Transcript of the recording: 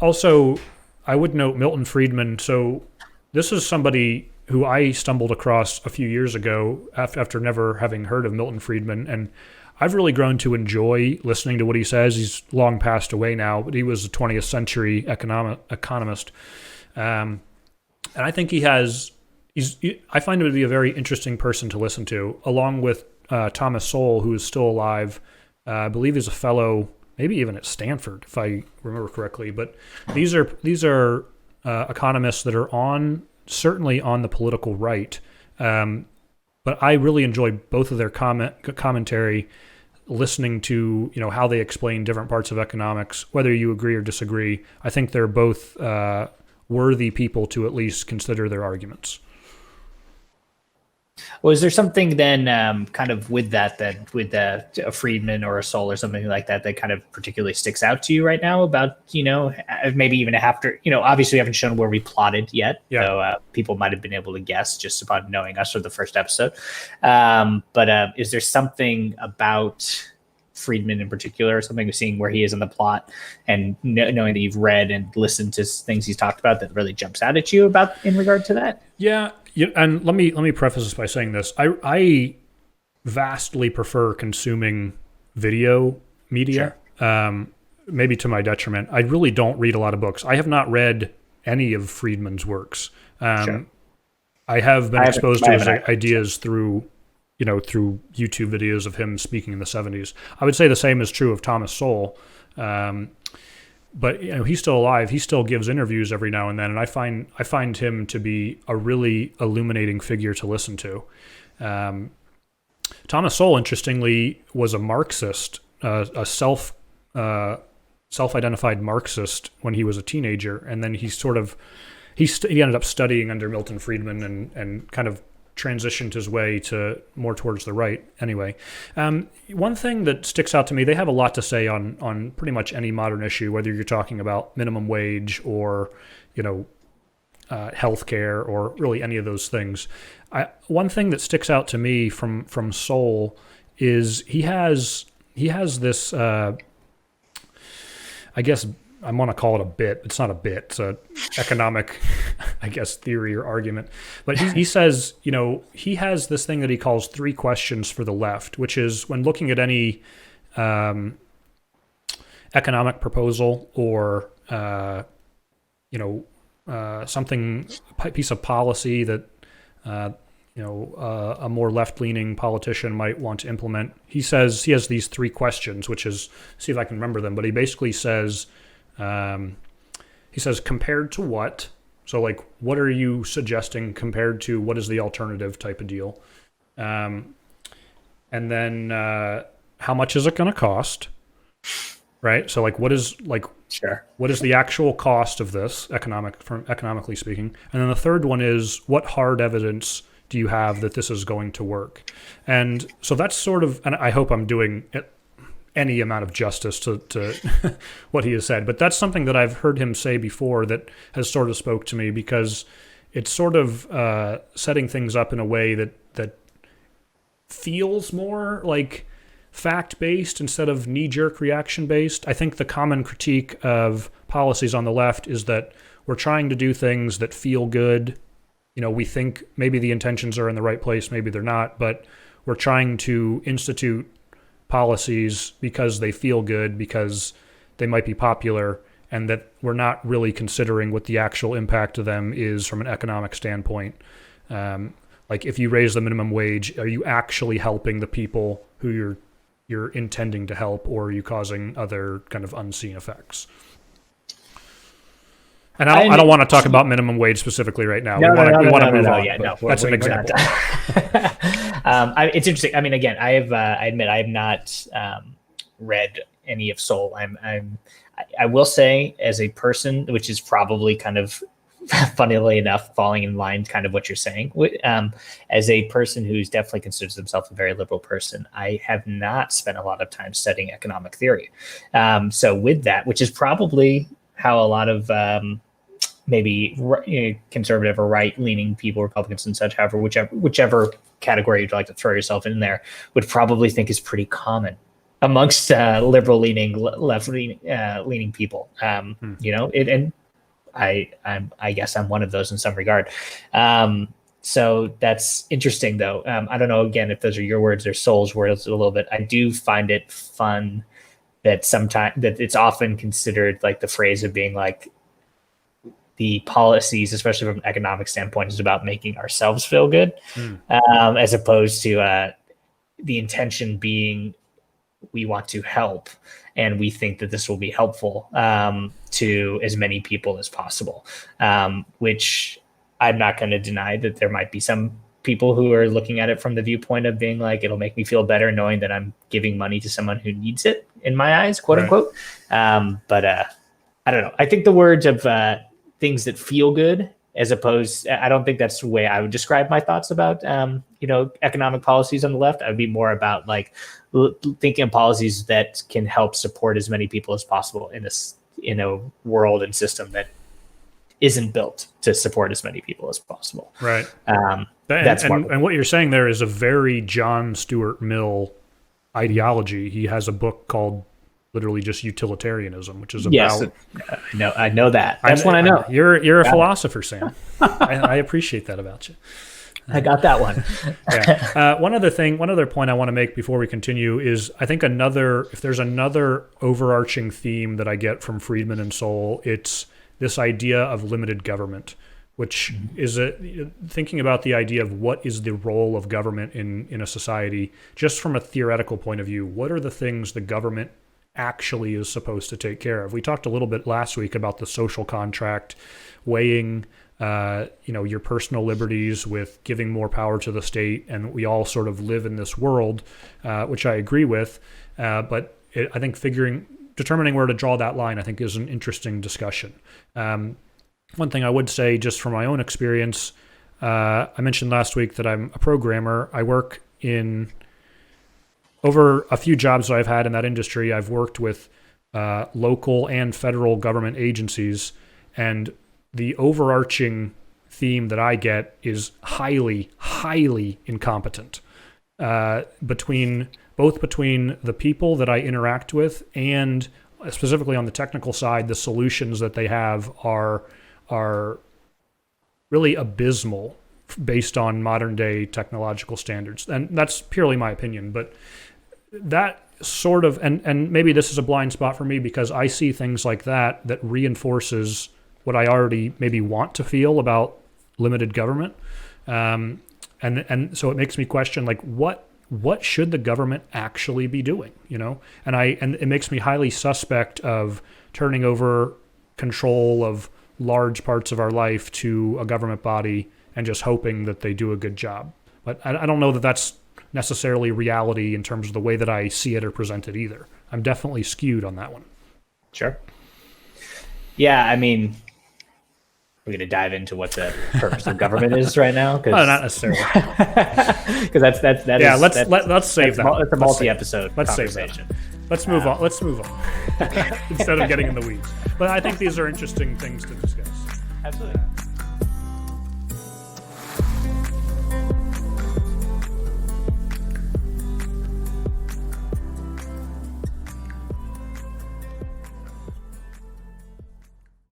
Also, I would note Milton Friedman. So this is somebody who I stumbled across a few years ago after never having heard of Milton Friedman, and I've really grown to enjoy listening to what he says. He's long passed away now, but he was a 20th century economist. And I think I find him to be a very interesting person to listen to, along with Thomas Sowell, who is still alive. I believe he's a fellow, maybe even at Stanford, if I remember correctly. But these are economists that are certainly on the political right. But I really enjoy both of their commentary, listening to how they explain different parts of economics, whether you agree or disagree. I think they're both worthy people to at least consider their arguments. Well, is there something then kind of with a Friedman or a Sowell or something like that kind of particularly sticks out to you right now about, maybe even after, obviously we haven't shown where we plotted yet, so people might have been able to guess just about knowing us for the first episode. But is there something about Friedman in particular, something seeing where he is in the plot and knowing that you've read and listened to things he's talked about that really jumps out at you about in regard to that? Yeah. And let me preface this by saying this. I vastly prefer consuming video media, sure. Maybe to my detriment. I really don't read a lot of books. I have not read any of Friedman's works. Sure. I have been exposed to his ideas through YouTube videos of him speaking in the 70s. I would say the same is true of Thomas Sowell. But he's still alive. He still gives interviews every now and then, and I find him to be a really illuminating figure to listen to. Thomas Sowell, interestingly, was a Marxist, a self-identified Marxist when he was a teenager, and then he ended up studying under Milton Friedman and kind of transitioned his way to more towards the right. Anyway, one thing that sticks out to me, they have a lot to say on pretty much any modern issue, whether you're talking about minimum wage or healthcare or really any of those things. One thing that sticks out to me from Sowell is he has this I guess I want to call it a bit. It's not a bit. It's an economic, I guess, theory or argument. But he says, he has this thing that he calls 3 questions for the left, which is when looking at any economic proposal or, something, piece of policy that, a more left-leaning politician might want to implement. He says he has these 3 questions, which is, see if I can remember them, but he basically says, compared to what? So like, what are you suggesting compared to what is the alternative type of deal? And then how much is it going to cost? Right. So like, what is the actual cost of this economically speaking? And then the third one is, what hard evidence do you have that this is going to work? And so that's sort of, and I hope I'm doing any amount of justice to what he has said, but that's something that I've heard him say before that has sort of spoke to me, because it's sort of setting things up in a way that feels more like fact-based instead of knee-jerk reaction-based. I think the common critique of policies on the left is that we're trying to do things that feel good. We think maybe the intentions are in the right place, maybe they're not, but we're trying to institute policies because they feel good, because they might be popular, and that we're not really considering what the actual impact of them is from an economic standpoint. Like if you raise the minimum wage, are you actually helping the people who you're intending to help, or are you causing other kind of unseen effects? And I don't want to talk about minimum wage specifically right now. We want to move on. Yeah, that's an example. It's interesting. I mean, again, I admit I have not read any of Sowell. I will say, as a person, which is probably kind of funnily enough falling in line kind of what you're saying, as a person who's definitely considers himself a very liberal person, I have not spent a lot of time studying economic theory. So with that, which is probably how a lot of maybe conservative or right-leaning people, Republicans and such, whichever category you'd like to throw yourself in there, would probably think is pretty common amongst liberal leaning, left leaning people. You know, and I guess I'm one of those in some regard. So that's interesting, though. I don't know, again, if those are your words or Sowell's words a little bit. I do find it fun that sometimes that it's often considered like the phrase of being like the policies, especially from an economic standpoint, is about making ourselves feel good, as opposed to the intention being we want to help and we think that this will be helpful to as many people as possible, which I'm not going to deny that there might be some people who are looking at it from the viewpoint of being like, it'll make me feel better knowing that I'm giving money to someone who needs it, in my eyes, quote unquote. But I don't know. I think the words of things that feel good, as opposed, I don't think that's the way I would describe my thoughts about, economic policies on the left. I would be more about like thinking of policies that can help support as many people as possible in a world and system that isn't built to support as many people as possible. Right. And what you're saying there is a very John Stuart Mill ideology. He has a book called literally just utilitarianism, which is about... Yes, I know that. That's what I know. You're a philosopher, Sam. I appreciate that about you. I got that one. Yeah. One other point I want to make before we continue is I think if there's another overarching theme that I get from Friedman and Sowell, it's this idea of limited government, which is thinking about the idea of what is the role of government in a society, just from a theoretical point of view. What are the things the government actually is supposed to take care of? We talked a little bit last week about the social contract, weighing your personal liberties with giving more power to the state, and we all sort of live in this world, which I agree with. But I think determining where to draw that line, I think, is an interesting discussion. One thing I would say, just from my own experience, I mentioned last week that I'm a programmer. I work in over a few jobs that I've had in that industry. I've worked with local and federal government agencies, and the overarching theme that I get is highly, highly incompetent between the people that I interact with and specifically on the technical side. The solutions that they have are really abysmal based on modern day technological standards. And that's purely my opinion, but that sort of, and maybe this is a blind spot for me because I see things like that reinforces what I already maybe want to feel about limited government. And so it makes me question, like, what should the government actually be doing, And it makes me highly suspect of turning over control of large parts of our life to a government body and just hoping that they do a good job. But I don't know that that's necessarily reality in terms of the way that I see it or present it either. I'm definitely skewed on that one. Sure. Yeah, I mean, we're going to dive into what the purpose of government is right now. No, not necessarily. Because let's save that. It's a multi-episode conversation. Let's move on. Instead of getting in the weeds. But I think these are interesting things to discuss. Absolutely.